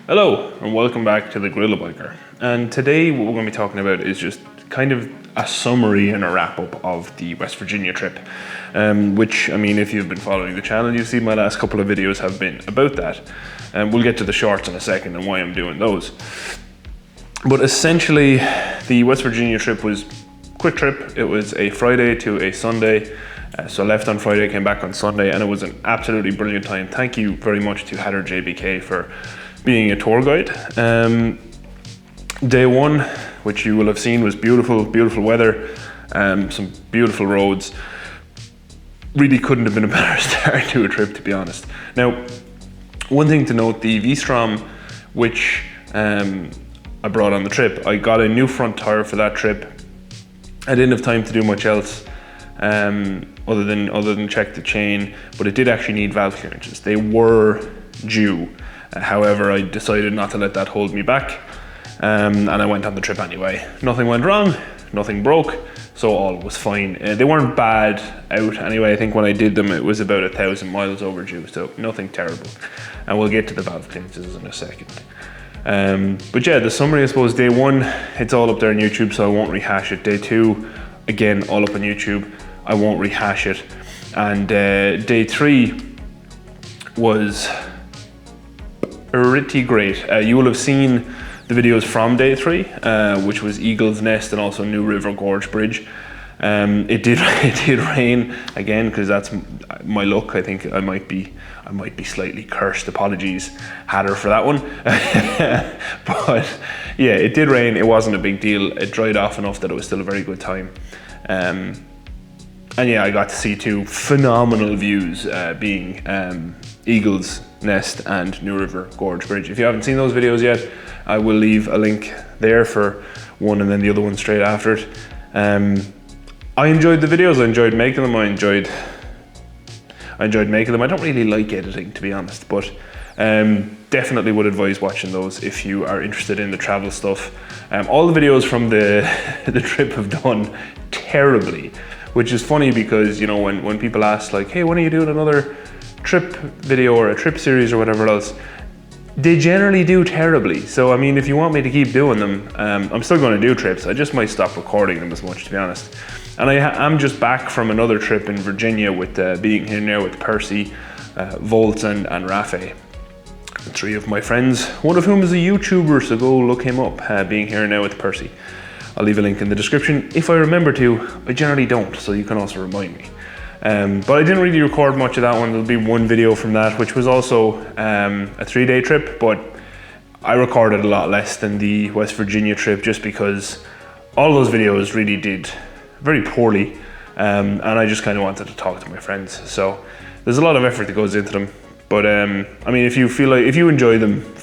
Hello and welcome back to the GorillaBiker. And today what we're going to be talking about is just kind of a summary and a wrap up of the West Virginia trip. Which, I mean, if you've been following the channel, you've seen my last couple of videos have been about that. We'll get to the shorts in a second and why I'm doing those. But essentially, the West Virginia trip was a quick trip. It was a Friday to a Sunday. So I left on Friday, came back on Sunday, and it was an absolutely brilliant time. Thank you very much to Hatter JBK for being a tour guide. Day one, which you will have seen, was beautiful, beautiful weather, some beautiful roads. Really couldn't have been a better start to a trip, to be honest. Now, one thing to note, the V-Strom, which I brought on the trip, I got a new front tire for that trip. I didn't have time to do much else other than check the chain, but it did actually need valve clearances. They were due. However, I decided not to let that hold me back, and I went on the trip anyway. Nothing went wrong, nothing broke, so all was fine. They weren't bad out anyway. I think when I did them, it was about 1,000 miles overdue, so nothing terrible. And we'll get to the valve clearances in a second. But yeah, the summary, I suppose, day one, it's all up there on YouTube, so I won't rehash it. Day two, again, all up on YouTube, I won't rehash it. And day three was pretty great. You will have seen the videos from day three, which was Eagle's Nest and also New River Gorge Bridge. It did rain again, because that's my luck. I think I might be slightly cursed. Apologies, Hatter, for that one. But yeah, it did rain. It wasn't a big deal. It dried off enough that it was still a very good time. And yeah, I got to see two phenomenal views, being Eagle's Nest and New River Gorge Bridge. If you haven't seen those videos yet, I will leave a link there for one and then the other one straight after it. I enjoyed the videos. I enjoyed making them. I enjoyed making them. I don't really like editing, to be honest, but definitely would advise watching those if you are interested in the travel stuff. All the videos from the trip have done terribly, which is funny because, you know, when people ask like, hey, when are you doing another trip video or a trip series or whatever else, they generally do terribly. So I mean, if you want me to keep doing them, I'm still going to do trips. I just might stop recording them as much, to be honest. And I'm just back from another trip in Virginia with being here now with Percy, Volts and Rafe. Three of my friends, one of whom is a YouTuber, so go look him up, being here now with Percy. I'll leave a link in the description if I remember to. I generally don't, so you can also remind me. But I didn't really record much of that one. There'll be one video from that, which was also a 3-day trip, but I recorded a lot less than the West Virginia trip just because all those videos really did very poorly, and I just kind of wanted to talk to my friends. So there's a lot of effort that goes into them, but I mean, if you enjoy them,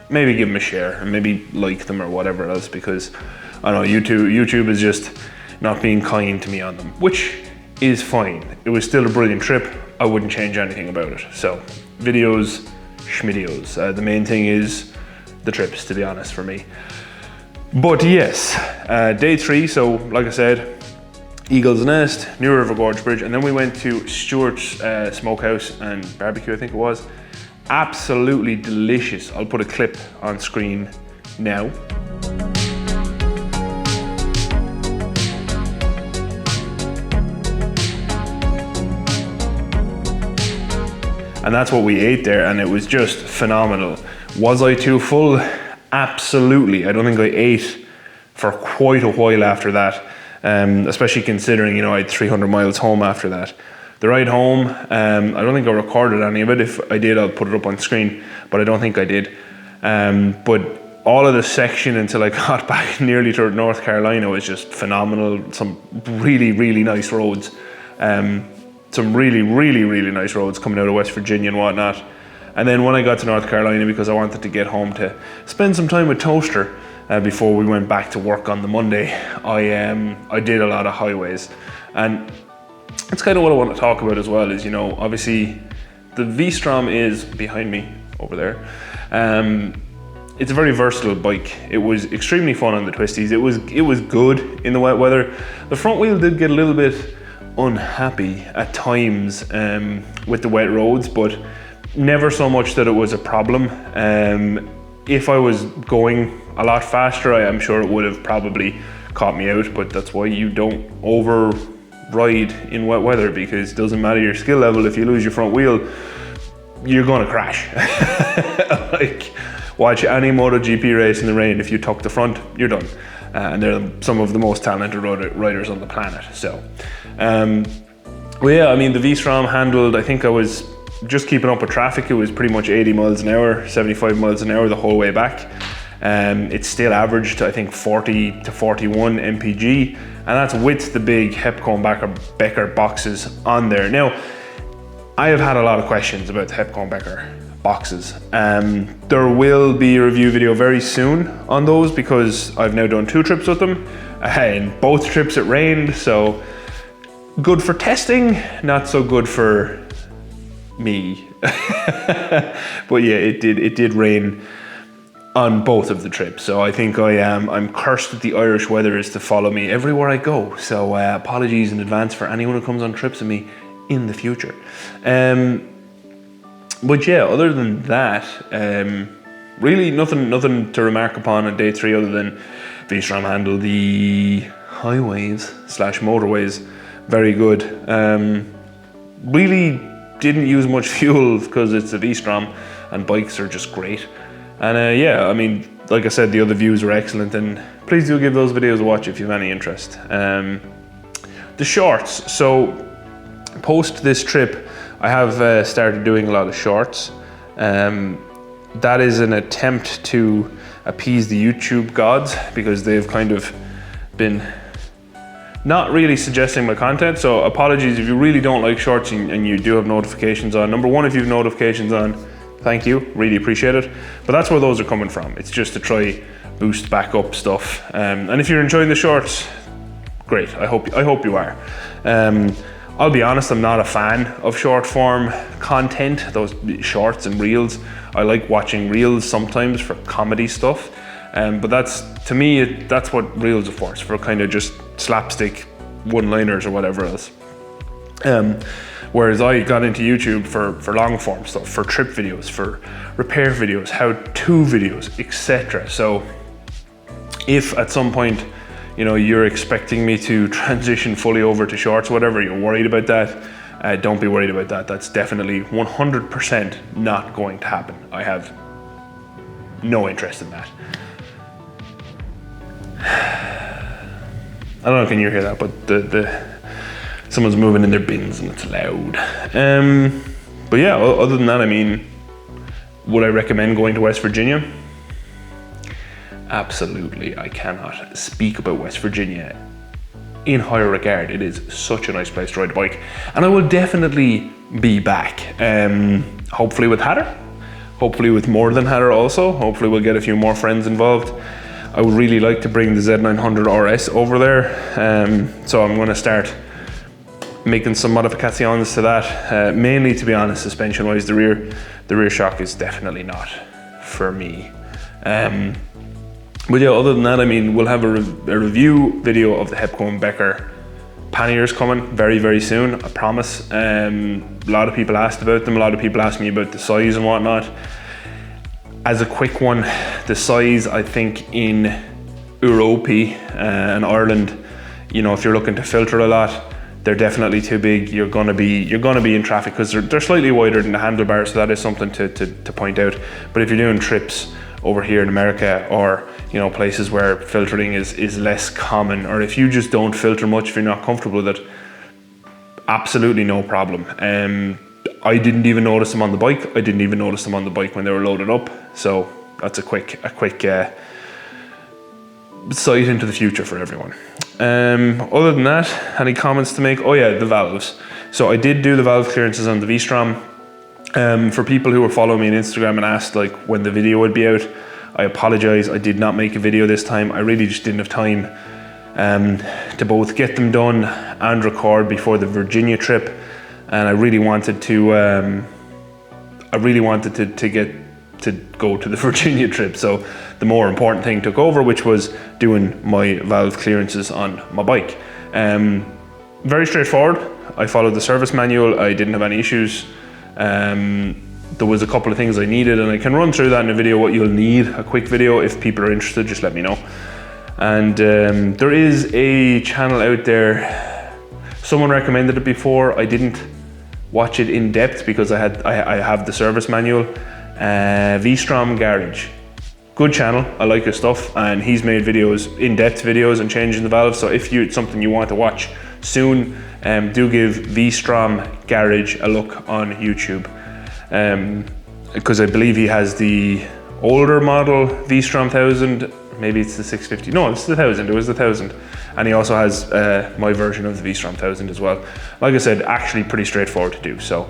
maybe give them a share and maybe like them or whatever else, because I know YouTube is just not being kind to me on them, which is fine. It was still a brilliant trip. I wouldn't change anything about it. So videos, schmideos. The main thing is the trips, to be honest, for me. But yes, day three, so like I said, Eagle's Nest, New River Gorge Bridge, and then we went to Stewart's Smokehouse and Barbecue, I think it was. Absolutely delicious. I'll put a clip on screen now. And that's what we ate there, and it was just phenomenal. Was I too full? Absolutely. I don't think I ate for quite a while after that, especially considering, you know, I had 300 miles home after that. The ride home, I don't think I recorded any of it. If I did, I'll put it up on screen, but I don't think I did. But all of the section until I got back nearly to North Carolina was just phenomenal. Some really, really nice roads. Some really, really, really nice roads coming out of West Virginia and whatnot. And then when I got to North Carolina, because I wanted to get home to spend some time with Toaster before we went back to work on the Monday, I did a lot of highways. And that's kind of what I want to talk about as well, is, you know, obviously the V-Strom is behind me over there. It's a very versatile bike. It was extremely fun on the twisties. It was good in the wet weather. The front wheel did get a little bit unhappy at times with the wet roads, but never so much that it was a problem. if I was going a lot faster, I'm sure it would have probably caught me out, but that's why you don't override in wet weather, because it doesn't matter your skill level. If you lose your front wheel, you're gonna crash. Like, watch any MotoGP race in the rain. If you tuck the front, you're done. And they're some of the most talented riders on the planet. So, well, yeah, I mean, the V-Strom handled, I think I was just keeping up with traffic. It was pretty much 80 miles an hour, 75 miles an hour the whole way back. It still averaged, I think, 40 to 41 mpg, and that's with the big Becker boxes on there. Now, I have had a lot of questions about the Becker boxes. There will be a review video very soon on those, because I've now done 2 trips with them. In both trips it rained, so good for testing, not so good for me. But yeah, it did rain on both of the trips, so I think I'm cursed that the Irish weather is to follow me everywhere I go. So apologies in advance for anyone who comes on trips with me in the future. But yeah, other than that, really nothing to remark upon on day 3 other than V-Strom handled the highways / motorways very good. Really didn't use much fuel because it's a V-Strom and bikes are just great. And yeah, I mean, like I said, the other views were excellent, and please do give those videos a watch if you have any interest. The shorts, so post this trip, I have started doing a lot of shorts. That is an attempt to appease the YouTube gods, because they've kind of been not really suggesting my content. So apologies if you really don't like shorts and you do have notifications on. Number one, if you have notifications on, thank you, really appreciate it. But that's where those are coming from. It's just to try boost back up stuff. And if you're enjoying the shorts, great, I hope you are. I'll be honest, I'm not a fan of short form content, those shorts and reels. I like watching reels sometimes for comedy stuff. But that's, to me, that's what reels are for. It's for kind of just slapstick one-liners or whatever else. Whereas I got into YouTube for long form stuff, for trip videos, for repair videos, how-to videos, etc. So if at some point, you know, you're expecting me to transition fully over to shorts, whatever, you're worried about that, don't be worried about that. That's definitely 100% not going to happen. I have no interest in that. I don't know if you can hear that, but someone's moving in their bins and it's loud. But yeah, other than that, I mean, would I recommend going to West Virginia? Absolutely. I cannot speak about West Virginia in higher regard. It is such a nice place to ride a bike, and I will definitely be back. Hopefully with Hatter, hopefully with more than Hatter also. Hopefully we'll get a few more friends involved. I would really like to bring the Z900RS over there, so I'm going to start making some modifications to that. Mainly, to be honest, suspension wise, the rear shock is definitely not for me. But yeah, other than that, I mean, we'll have a review video of the Becker panniers coming very, very soon, I promise. A lot of people asked about them. A lot of people asked me about the size and whatnot. As a quick one, the size, I think in Europe and Ireland, you know, if you're looking to filter a lot, they're definitely too big. You're gonna be in traffic because they're slightly wider than the handlebar, so that is something to point out. But if you're doing trips over here in America, or you know, places where filtering is less common, or if you just don't filter much, if you're not comfortable with it, absolutely no problem. I didn't even notice them on the bike. I didn't even notice them on the bike when they were loaded up. So that's a quick sight into the future for everyone. Other than that, any comments to make? Oh yeah, the valves. So I did do the valve clearances on the V-Strom. For people who were following me on Instagram and asked like when the video would be out, I apologize, I did not make a video this time. I really just didn't have time to both get them done and record before the Virginia trip, and I really wanted to go to the Virginia trip. So the more important thing took over, which was doing my valve clearances on my bike. Very straightforward. I followed the service manual. I didn't have any issues. there was a couple of things I needed, and I can run through that in a video, what you'll need, a quick video. If people are interested, just let me know. And there is a channel out there, someone recommended it before. I didn't watch it in depth because I have the service manual. V-Strom Garage, good channel, I like his stuff, and he's made videos, in-depth videos and changing the valves. So if it's something you want to watch soon, do give V-Strom Garage a look on YouTube, because I believe he has the older model V-Strom 1000, maybe it's the 650, no, it's the 1000, it was the 1000, and he also has my version of the V-Strom 1000 as well. Like I said, actually pretty straightforward to do, so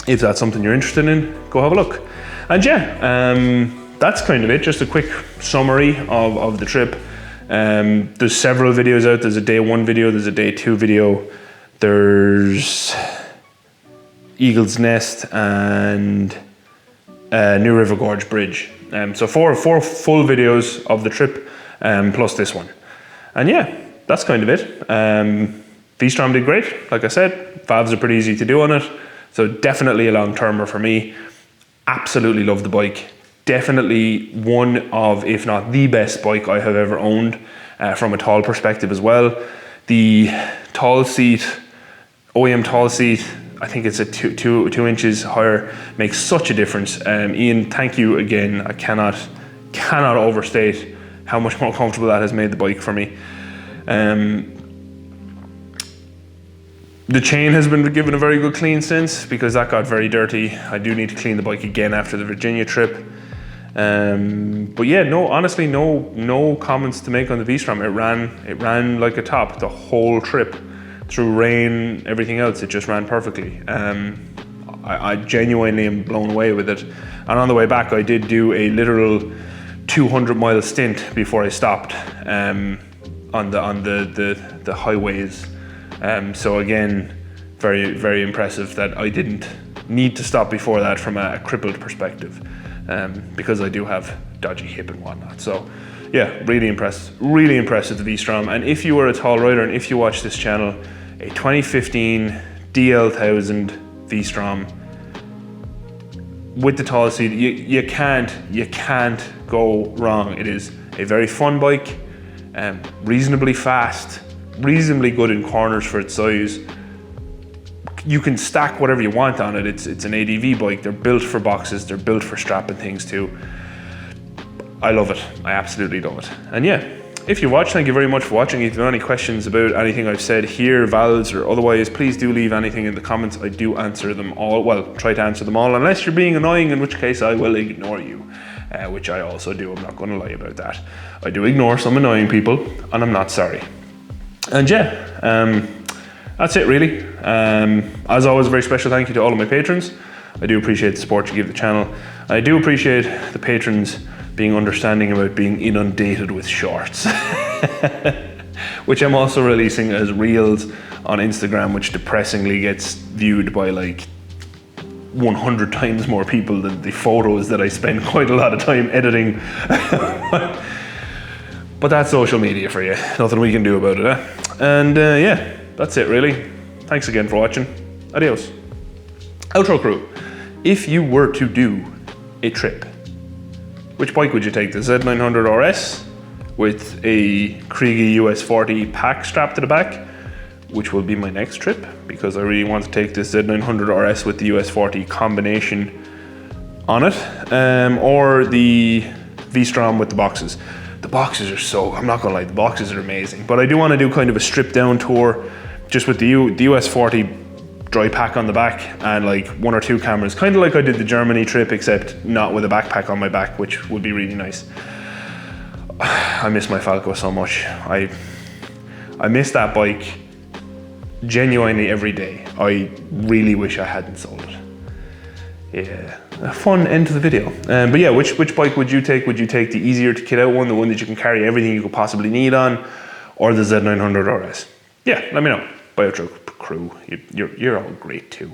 if that's something you're interested in, go have a look. And yeah, that's kind of it, just a quick summary of the trip. There's several videos out. There's a day 1 video, there's a day 2 video, there's Eagle's Nest and New River Gorge Bridge. So four full videos of the trip, plus this one. And yeah, that's kind of it. V-Strom did great, like I said. Valves are pretty easy to do on it, so definitely a long-termer for me. Absolutely love the bike. Definitely one of, if not the best bike I have ever owned, from a tall perspective as well. The tall seat, OEM tall seat, I think it's a two inches higher, makes such a difference. Ian, thank you again. I cannot overstate how much more comfortable that has made the bike for me. The chain has been given a very good clean since, because that got very dirty. I do need to clean the bike again after the Virginia trip. But yeah, no, honestly, no comments to make on the V-Strom. It ran like a top the whole trip, through rain, everything else. It just ran perfectly. I genuinely am blown away with it. And on the way back, I did do a literal 200-mile stint before I stopped on the highways. So again, very, very impressive that I didn't need to stop before that from a crippled perspective, because I do have dodgy hip and whatnot. So yeah, really impressed with the V-Strom. And if you are a tall rider and if you watch this channel, a 2015 DL1000 V-Strom with the tall seat, you can't go wrong. It is a very fun bike, reasonably fast, reasonably good in corners for its size. You can stack whatever you want on it. It's an ADV bike. They're built for boxes. They're built for strapping things too. I love it. I absolutely love it. And yeah, if you watched, thank you very much for watching. If you have any questions about anything I've said here, valves or otherwise, please do leave anything in the comments. I do answer them all. Well, try to answer them all, unless you're being annoying, in which case I will ignore you, which I also do. I'm not going to lie about that. I do ignore some annoying people, and I'm not sorry. And yeah, that's it really. As always, a very special thank you to all of my patrons. I do appreciate the support you give the channel. I do appreciate the patrons being understanding about being inundated with shorts, which I'm also releasing as reels on Instagram, which depressingly gets viewed by like 100 times more people than the photos that I spend quite a lot of time editing. But that's social media for you. Nothing we can do about it, eh? And yeah, that's it really. Thanks again for watching. Adios. Outro crew. If you were to do a trip, which bike would you take? The Z900RS with a Kriege US40 pack strapped to the back, which will be my next trip, because I really want to take this Z900RS with the US40 combination on it, or the V-Strom with the boxes. The boxes are so, I'm not gonna lie, the boxes are amazing, but I do want to do kind of a stripped down tour just with the US40 dry pack on the back and like 1 or 2 cameras, kind of like I did the Germany trip, except not with a backpack on my back, which would be really nice. I miss my Falco so much. I miss that bike genuinely every day. I really wish I hadn't sold it. Yeah, a fun end to the video. But yeah, which bike would you take? Would you take the easier to kit out one, the one that you can carry everything you could possibly need on, or the Z900RS? Yeah, let me know. Bye outro crew, you're all great too.